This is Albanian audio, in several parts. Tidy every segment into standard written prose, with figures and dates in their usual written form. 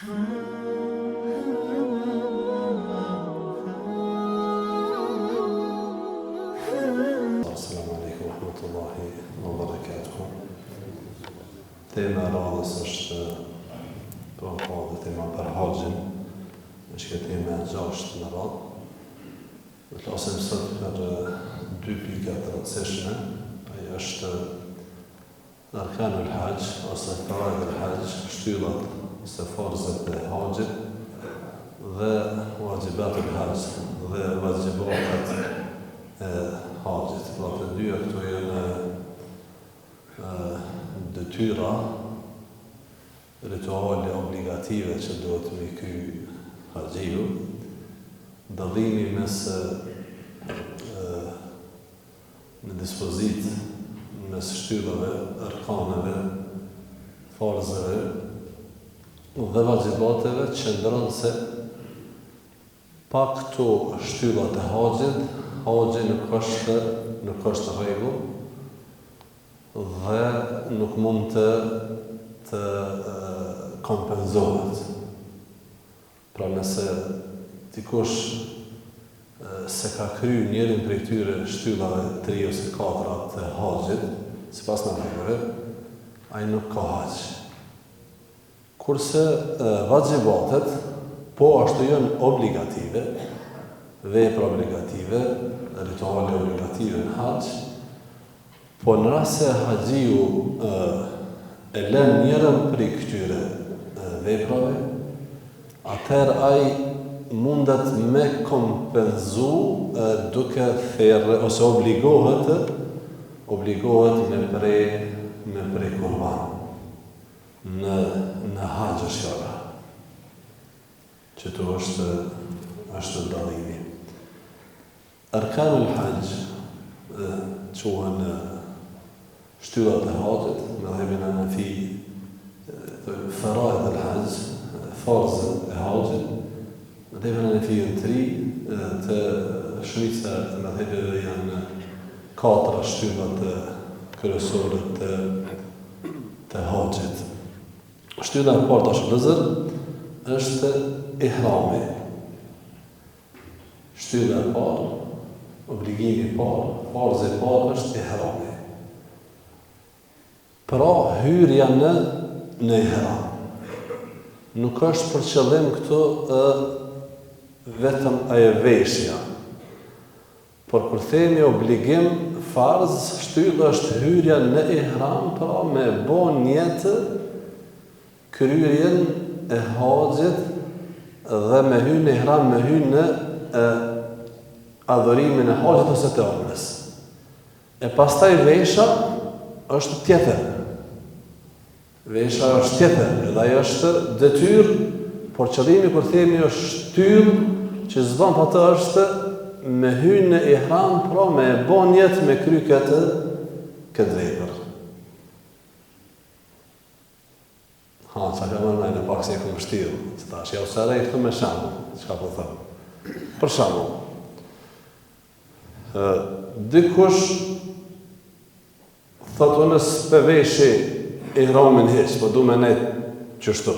Assalamu alaikum wa rahmatullahi wa barakatuh. Tema e radhës është tema për haxhin, është kjo tema e 6 në radhë. Do të flasim sot për dy pika të rëndësishme. Ajo është arkanul haxh ose faraidul haxh, shtyllat ose farzat e haxhit dhe wajibatul haxh dhe wajibatat e haxhit. Pra të dyja këto janë detyra rituale obligative që duhet me ky haxhiu. Dallimi mes në dispozit mes shtyllave, arkaneve, farzave dhe vajibateve qëndron se pa këto shtyllat e haxhit, haxhi nuk është rregull dhe nuk mund të kompenzohet. Pra nëse dikush se ka kryer njërin prej këtyre shtyllave 3 ose 4 të haxhit, sipas normave, ai nuk ka haxh. Kurse vajibatet po ashtu janë obligative, vepra obligative, rituale obligative në haxh, po në rast se haxhiu e lën njërin prej këtyre veprave, atëherë ai mundet me kompenzu duke thërrë ose obligohet me prej kurban në haxh shara. Që të është dallimi. Arkanul haxh quhen shtyllat e haxhit, me dhëbin Hanefi, faraidul haxh, farzat e haxhit. Dhe në Hanefi janë 3, të shumica të mëdhëve janë 4 shtyllat kryesore të haxhit. Shtylla e parë tash vëllezër është ihrami. Shtylla e parë, obligimi i parë, farzi i parë është ihrami. Pra hyrja në ihram. Nuk është për qëllim këtu vetëm ajo veshja. Por kur themi obligim, farz, shtylla është hyrja në ihram, pra me bo njetë kryrjen e haxhit dhe me hyrë në ihram, me hyrë në adhurimin e haxhit ose të umrës. E pastaj vesha është tjetër. Vesha është tjetër, edhe ajo është detyrë, por qëllimi kur themi është shtyllë që s'bën pa të është me hyrë në ihram, pra me bë njetë me kry këtë vepër. Që ka mërë në pak se e këmë shtilë, që ta është ja usere i këtu me shambull, që ka po thëmë. Për shambull, dikush thotë unë s'pe veshi ihramin heq, po du me nejtë qështu.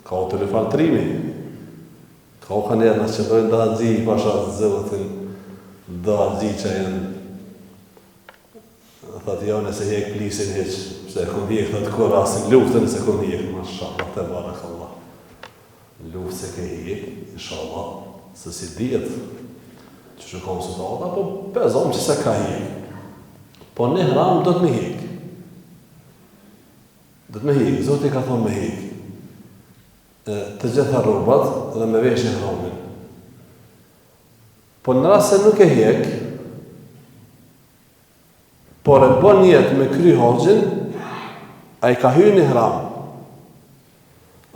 Ka o telefaltrimi, ka o kanë që dojnë da gji, pasha zëllëtin da gji që janë, thotë jo nëse hek plisin heq, se e kom hek, thotë kur asin luftën se kom hek, mashallah, te barakallah. Luft se ke hek, inshallah, se si djetë, që që kom së tata, po bezom që se ka hek. Po në ihram do të me hek. Do të me hek, Zoti ka thonë me hek. Të gjitha rrobat dhe me vesh ihramin. Po në rast se nuk e hek, por e bën jetë me kry haxhin, ai ka hyrë në ihram.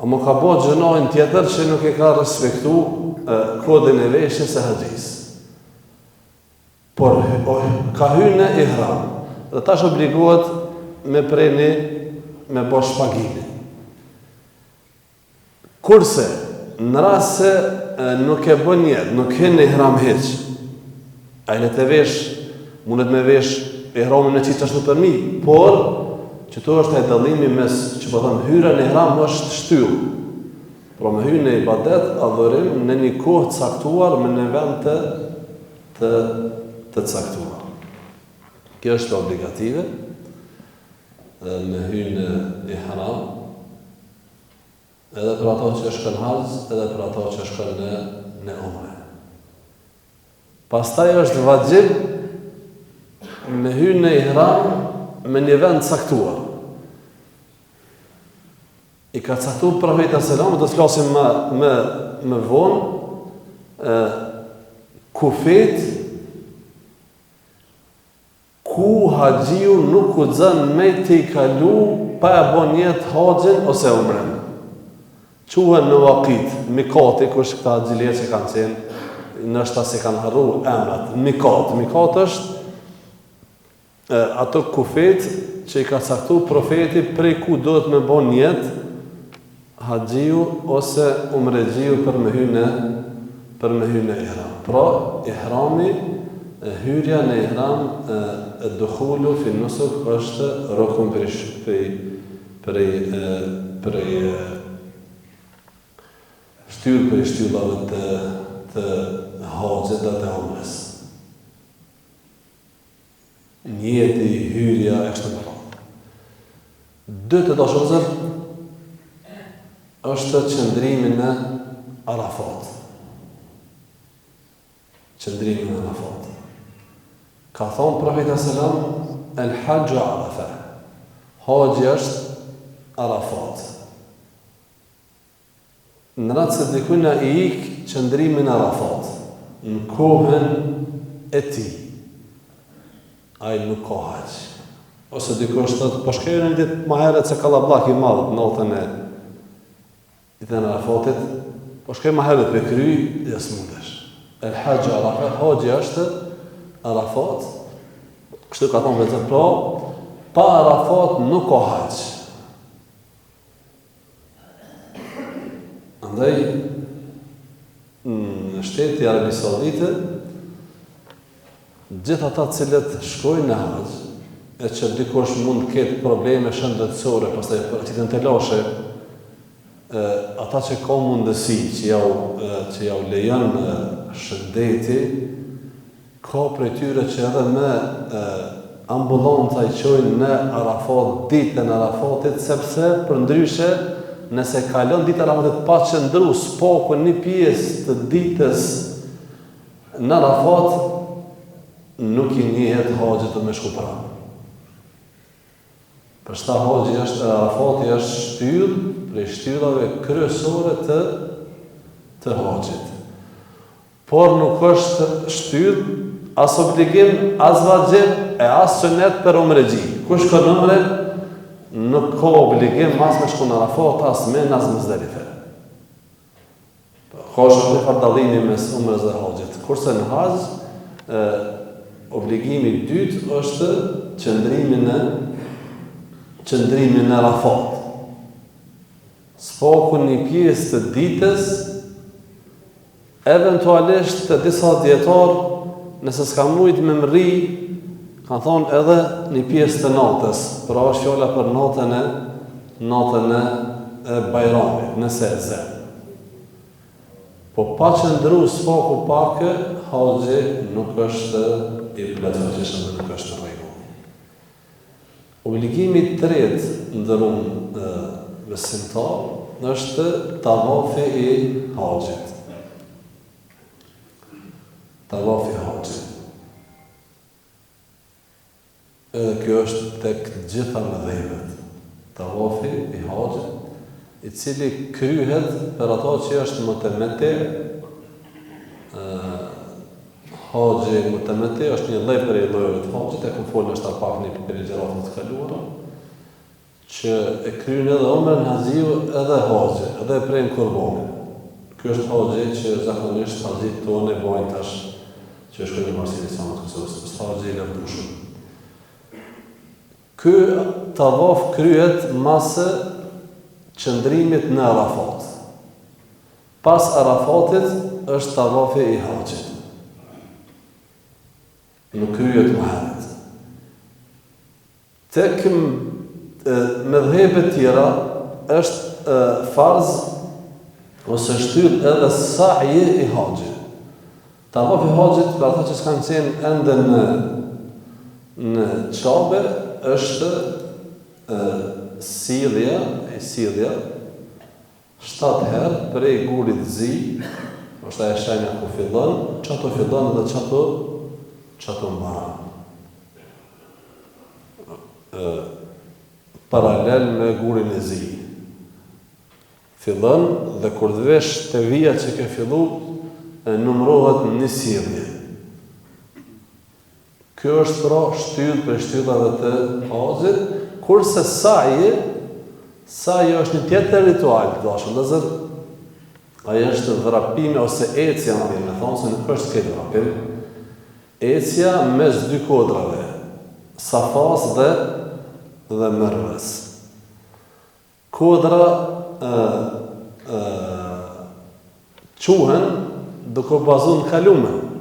Amo ka bërë gjënojnë tjetër që nuk e ka respektu kodin e veshjes së haxhis. Por ka hyrë në ihram dhe tash obligohet me preni me bosh pagini. Kurse në rast se nuk e bën jetë, nuk hyn në ihram hiç, ai le të vesh, mundet me vesh ihramin në qitë ashtu për mi, por që to është e dallimi mes, që po thëmë, hyra në ihram është shtyllë. Pra me hyrë në ibadet, adhurim në një kohë caktuar me në vend të caktuar. Kjo është obligative, me hyrë në ihram, edhe për ato që shkon haz, edhe për ato që shkon në umre. Pastaj është vajib me hyrë në ihram me një vend caktuar. I ka caktuar profeti sallallahu, do të flasim më vonë, kufet ku haxhiu nuk guxon me të i kalu pa e bon jetë haxhin ose umren. Quhen në vakit, mikati, kush këta xhilje që kanë qenë, nështë se kanë harru emrat, mikat është ato kufet që i ka caktu profeti prej ku duhet me bon jetë haxhiu ose umrexhiu për me hyrë në ihram. Pra, ihrami, hyrja në ihram, dukhulu fi nusuk është rukun prej shtyrë për shtyllave të haxhit dhe të umres. Njeti, hyrja, e kështu me radhë. Dytë të dashozër është qëndrimi në Arafat. Qëndrimi në Arafat. Ka thonë profeti sallam, el hajju Arafa. Haxhi është Arafat. Në ratë se dikujna i ikë qëndrimi në Arafat, në kohën e ti, ajë nuk ka haxhi. Ose dikush thotë, po shkojnë një ditë më herët se kallabllak i madh në natën e ditën e Arafatit, po shkojnë më herët me kry, dhe s'mundesh. El hajju Arafa, haxhi është Arafat, kështu ka thonë vetë, pra, pa Arafat nuk ka haxhi. Andaj, në shteti Arabi Saudite, gjithë ata cilët shkojnë në haxh, e që dikush mund të ketë probleme shëndetësore, pastaj përcitën të lashe, ata që ka mundësi që jau lejon shëndeti, ka prej tyre që edhe me ambulanta i qojnë në Arafat, ditën e Arafatit, sepse për ndryshe, nëse kalon ditë Arafatit pa qëndru s'paku një pjesë të ditës në Arafat, nuk i njihet haxhi të me shku pranë. Përshta haxhi është, Arafati është shtyllë prej shtyllave kryesore të haxhit. Por nuk është shtyllë, as obligim, as vajib, e as sunet për umrexhi. Kush ka umre, nuk ka obligim as me shku në Arafat, as me në Muzdalife. Ka shumë të dallimi mes umres dhe haxhit. Kurse në haxh, obligimi i dytë është qëndrimi në Arafat. Spaku një pjesë të ditës, eventualisht të disa dietar, nëse s'ka mujt me mri, kanë thonë edhe një pjesë të natës, pra është fjala për natën e Bajramit, nëse e zë. Po pa qëndru spaku pakë, haxhi nuk është i plotësishëm dhe nuk është në rregull. Obligimi i tretë ndërrum besimtar është tavafi i haxhit. Tavafi i haxhit. Edhe kjo është tek gjitha mëdhëvet. Tavafi i haxhit, i cili kryhet për ato që është mutemeti. Haxhi mutemeti është një lloj prej llojeve të haxhit, e ku folën është pak një për ligjëratën të kaluara, që e kryen edhe umren haxhiu edhe haxhi, edhe e prejnë kurbanin. Ky është haxhi që zakonisht haxhit tonë bojnë tash, që është në marrëdhënie sa më të Kosovës, është haxhi i lëmdushëm. Ky tavaf kryhet mas qëndrimit në Arafat. Pas Arafatit është tavafi i haxhit. Nuk kryhet më herët. Tek mëdhëbe tjera është farz ose shtyll edhe sa'i i haxhit. Tavaf i haxhit, për ata që s'kanë qenë ende në Qabe, është sidhja 7 herë prej gurit zi, është ajo shenja ku fillon, çato fillon dhe çato mbaron. Paralel me gurin e zi. Fillon dhe kur të vesh te vija që ke fillu, numërohet një sidhje. Kjo është pra shtyllë për shtyllave të haxhit, kurse sa'i është një tjetër ritual, dashur vëllezër. Ai është vrapimi ose ecja, me thonë se nuk është këtë vrapim. Ecja mes dy kodrave, Safas dhe Merves. Kodra quhen duke bazuar në kalumen.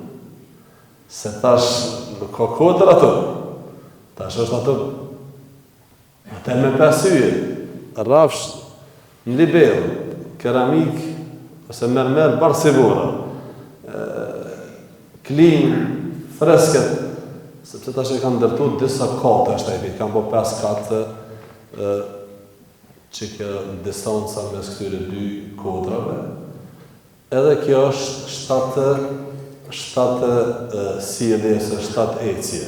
Se tash nuk ka kodra ato. Tash është ato me pesyje, rafsh në liber, keramik, ose mermer barsivora, klin, fresket, sepse tash e kanë ndërtu disa kate, është e kanë po 5 kate që kjo distanca mes këtyre 2 kodrave, edhe kjo është 7 sjellje, 7 ecje.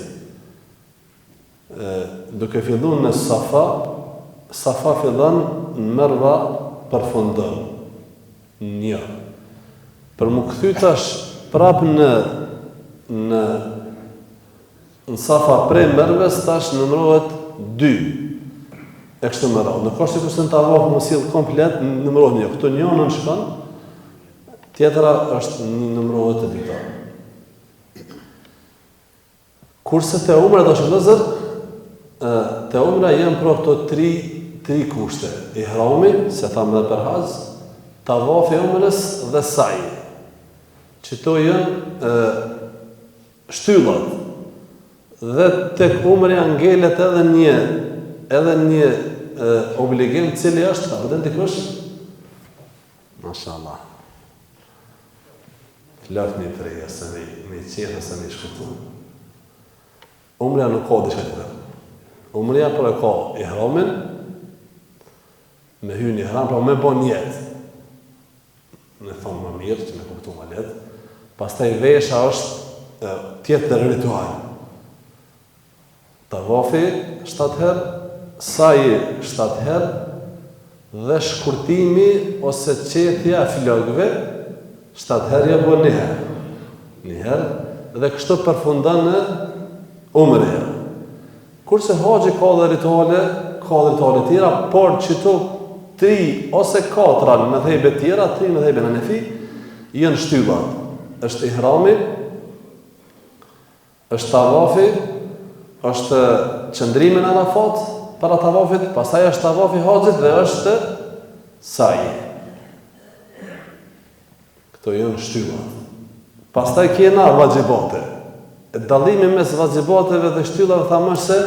Duke filluar në Safa fillon, në Merva përfundon. 1. Për më kthy tash prap në Safa prej Merves tash numërohet 2. E kështu me radhë. Nuk është sikur se në tavaf mos sill komplet, numërohet 1. Këtu njënën shkon, tjetra është numërohet e dyta. Kurse te umra tash vëllezër, te umra janë pra këto 3 kushte. Ihrami, se thamë edhe për haxh, tavafi i umrës dhe sa'i. Çto janë shtyllat. Dhe tek umra ngelet edhe një obligim cili është, a vjen dikush? Mashallah. Flafni treja se me qenë se me shkutu. Umra nuk ka diçka tjetër. Umra pra ka ihramin, me hyrë në ihram, pra me bon jetë. Me thonë më mirë, që me kuptu më letë. Pastaj vesha është tjetër ritual. Tavafi 7 herë, sa'i 7 herë, dhe shkurtimi ose qethja e flokëve 7 herë ja bën 1 herë. 1 herë, dhe kështu përfundon në umrë. Kurse haxhi ka dhe rituale tjera, por qëto 3 ose 4 në mëdhëbe tjera, 3 mëdhëbe në Hanefi, janë shtyllat. Është ihrami, është tavafi, është qëndrimi në Arafat para tavafit, pastaj është tavafi haxhit dhe është sa'i. Këto janë shtyllat. Pastaj kena vajxhibate. Dallimi mes vajxibateve dhe shtyllave thamë se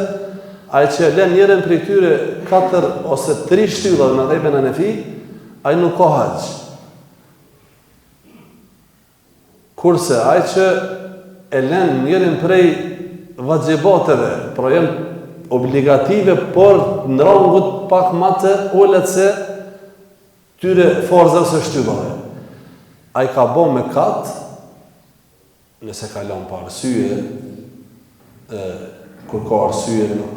ai që lën njërin prej tyre 4 ose 3 shtyllave në mëdhëben e Hanefi, ai nuk ka haxh. Kurse ai që e lën njërin prej vajxibateve, pra janë obligative, por në rangut pak më të ulët se tyre forza ose shtyllave. Ai ka bën mëkat, nëse ka lënë pa arsye, kur ka arsye nuk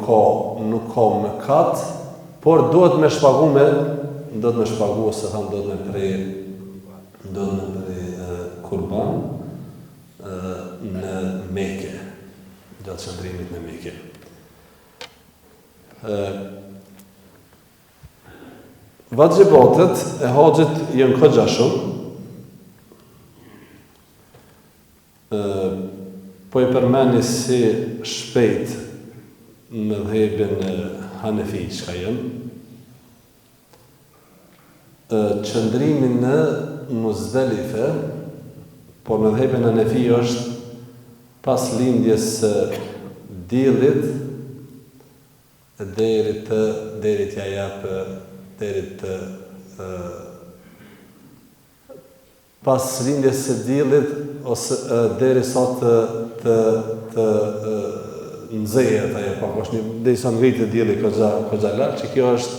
ka mëkat, por duhet me shpagu se thamë duhet me prej kurban në Mekë, gjatë qëndrimit në Mekë. Vajxibatet e haxhit janë kogja shumë. Po i përmeni si shpejt në mëdhëben Hanefi çka janë. Qëndrimi në Muzdalife, po mëdhëben Hanefi është pas lindjes së diellit deri t'ja jap deri të pas lindjes së diellit ose derisa të nxehet ajo pak është derisa ngritet dielli goxha lart, që kjo është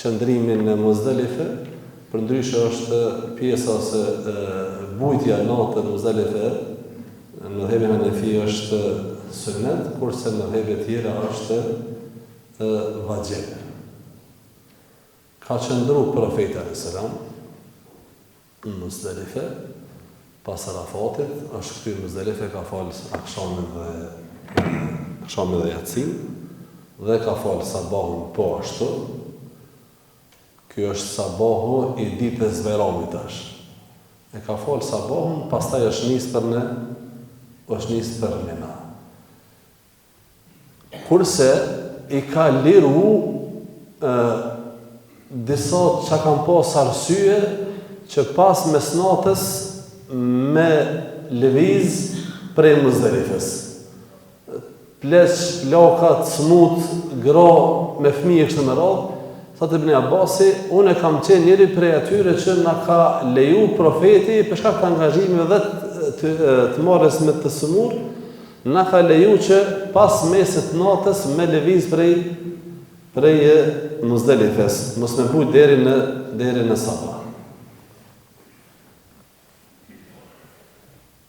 qëndrimi në Muzdalife. Përndryshe është pjesa ose bujtja natë në Muzdalife në mëdhëbin Hanefi është sunet, kurse në mëdhëbe tjera është vajib. Ka qëndru profeti alayhis salam në Muzdalife pas Arafatit, është këtu në Muzdalife, ka falë akshamin dhe yatsin dhe ka falë sabahun po ashtu. Ky është sabahu i ditës Bajramit tash. E ka falë sabahun, pastaj është nis për Mina. Kurse i ka liru disa që kanë pas arsye që pas mesnatës me lëviz prej Muzdalifës. Pleq, lakat, smut, gra me fëmijë kështu me radhë. Thot Ibn Abbasi, unë e kam qenë njëri prej atyre që na ka leju profeti për shkak të angazhimeve dhe të marrjes me të sëmur, na ka leju që pas mesit natës me lëviz prej Muzdalifës, mos me bujt deri në sabah.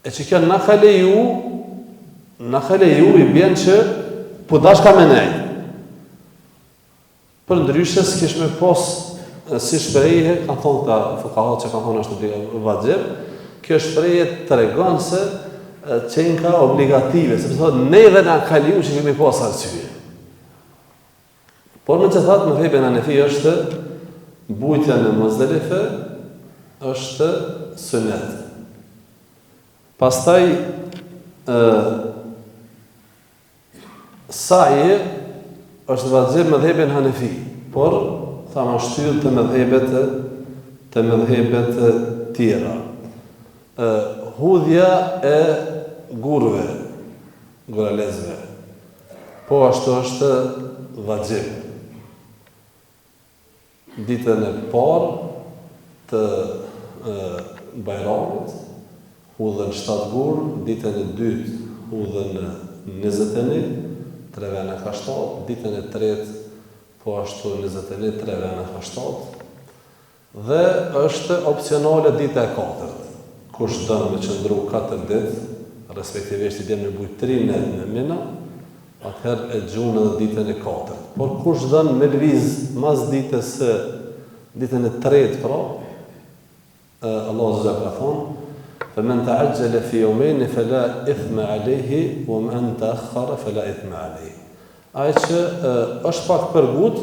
E që kjo na ka leju i bjen që po dash ka me nejt. Për ndryshe s'kish me pos si shprehje, kanë thonë ta fuqahat që kanë thonë është vajib, kjo shprehje tregon se qenë ka obligative, sepse thotë ne dhe na ka leju që kemi pas arsye. Por në që thatë në mëdhëbin Hanefi është bujtja në Muzdalife është sunet. Pastaj sa'i është vajib mëdhëbin Hanefi, por thamë shtyllë të mëdhëbet tjera. Hudhja e guralezve, po ashtu është vajib. Ditën e parë të Bajramit hudhen 7 gur, ditën e dytë hudhen 21, 3 vene ka 7, ditën e tretë po ashtu 21, 3 vene ka 7, dhe është opcionale dita e 4. Kush dënë me qëndru 4 ditë, respektivisht i djenë me bujt 3 në Mina, atëherë e gjunë edhe ditën e 4. Por kush dënë me lëviz mas ditën e tretë pra, Allah zë ka thonë, فمن تعجل في يومين فلا إثم عليه ومن تأخر فلا إثم عليه. Ai që është pak përgut,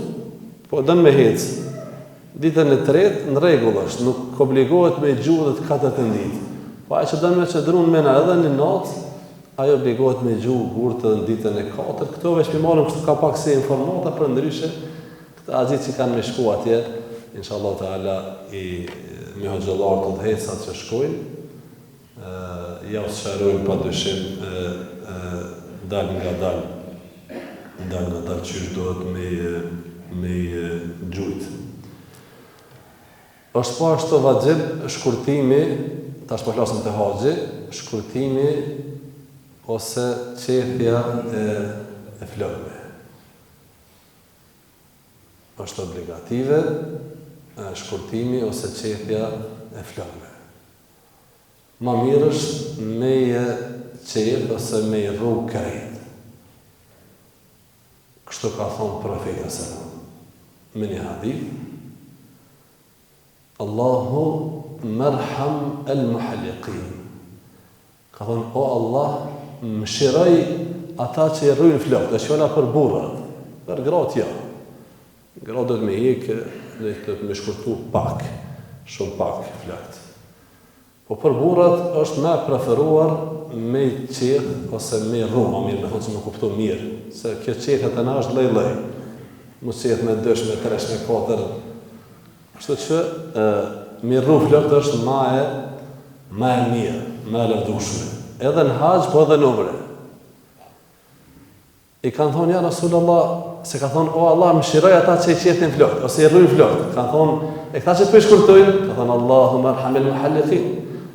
po dën me hec. Ditën e tretë në rregull është, nuk obligohet me gjuhë dhe të katërt e ditë. Po ai që dën me çdrun Mina edhe në natë, ai obligohet me gjuhë gurtë në ditën e katërt. Këto veç më marrëm kështu ka pak si informata, për ndryshe këta azit që kanë me shku atje, inshallah taala i me hoxhallar të udhëhecat që shkojnë. Ja u sharojnë pa dyshim dal nga dal qysh dohet me gjujt. Është po ashtu vajib shkurtimi, tash po flasim te haxhi, shkurtimi ose qethja e flokëve. Është obligative shkurtimi ose qethja e flokëve. Ma mirë është me qethë ose me rrugë krejt. Kështu ka thonë profeti sallallahu me një hadith. Allahu merham el-muhalliqin. Ka thonë, o Allah, mëshiroj ata që i rrujnë flokët, dhe shona për burrat, për gratë ja. Gratë do të me hekë, dhe të me shkurtu pak, shumë pak flokët. Po për burrat është me preferuar me qethë ose me rruma, mirë me thonë që me kuptu mirë, se kjo qethët e na është lej. Mu qethë me 2, me 3, me 4. Kështu që me rru flokët është ma e mirë, ma e lëvdushme. Edhe në haqë, po edhe në umre. I kanë thonë, ja Rasulullah, se ka thonë, o Allah, më shiroj ata që i qethin flokët, ose i rrujnë flokët. Kanë thonë, e këta që përshkurtojnë, ka thonë, Allahu merhamil muhalliqin.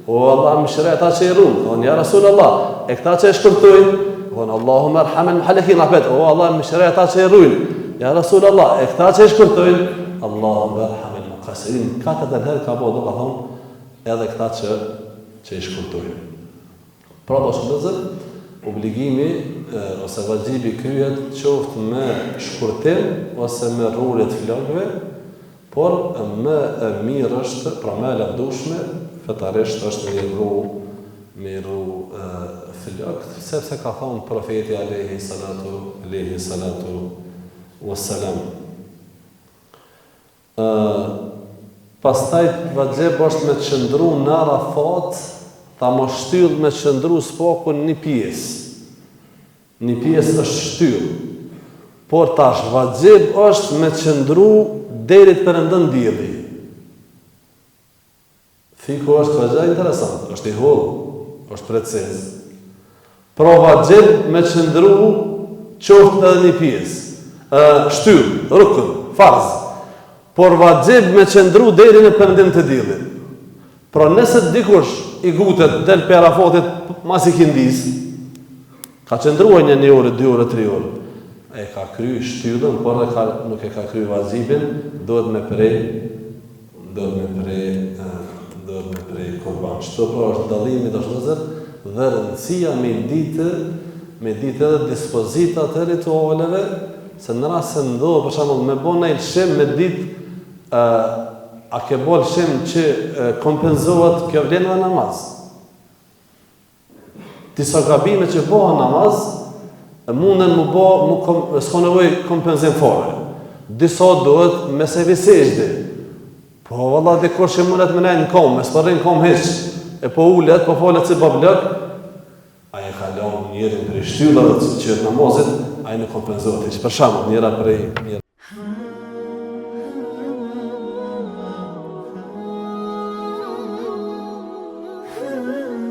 O Allah, mëshiroj ata që i rrun. Thonë, ja Rasulullah, e këta që e shkurtojnë, thonë, Allahumma arhamel muhallikin, apet, o Allah, mëshiroj ata që i rrun. Ja Rasulullah, e këta që e shkurtojnë, Allahumma arhamel muqassirin. Katër herë ka bëu, do të thonë, edhe këta që i shkurtojnë. Pra do shëndëzër, obligimi ose vajibi kryhet qoftë me shkurtim ose me rrurje të flokëve, por më e mirë është, pra më e lavdueshme, fetarisht është me rru flokët, sepse ka thonë profeti alayhi salatu wassalam. Pastaj vajib është me qëndru në Arafat, ta më shtyll me qëndru spakun një pjesë. Një pjesë është shtyll. Por tash vajib është me qëndru deri të perëndon dielli. Fiku është vajib interesant, është i hollë, është preciz. Pra vajib me qëndru qoftë edhe një pjesë. Shtyll, rukn, farz. Por vajib me qëndru deri në perëndim të diellit. Pra nëse dikush i gutet del për Arafatit mas i kindis, ka qëndruar një orë, 2 orë, 3 orë, e ka kry shtyllën, por nuk e ka kry vazhibin, dohet me prej kurban. Çto pra është dallimi të shtëzër dhe rëndësia me ditë edhe dispozitat e ritualeve, se në rast se ndodh për shembull me bën ai lëshim me ditë a ke bo lëshim që kompenzohet kjo vlen nga namaz. Disa gabime që bëhen namaz, munden s'ka nevojë kompenzim fare. Disa duhet me se visejdi. Po valla dikur që mundet me nejnë në kom, me s'përrin kom heq, e po ullet, po falet si bablëk, a e kalon njërin për i shtyllave që namazit, a e në kompenzohet. Për shembull, njëra prej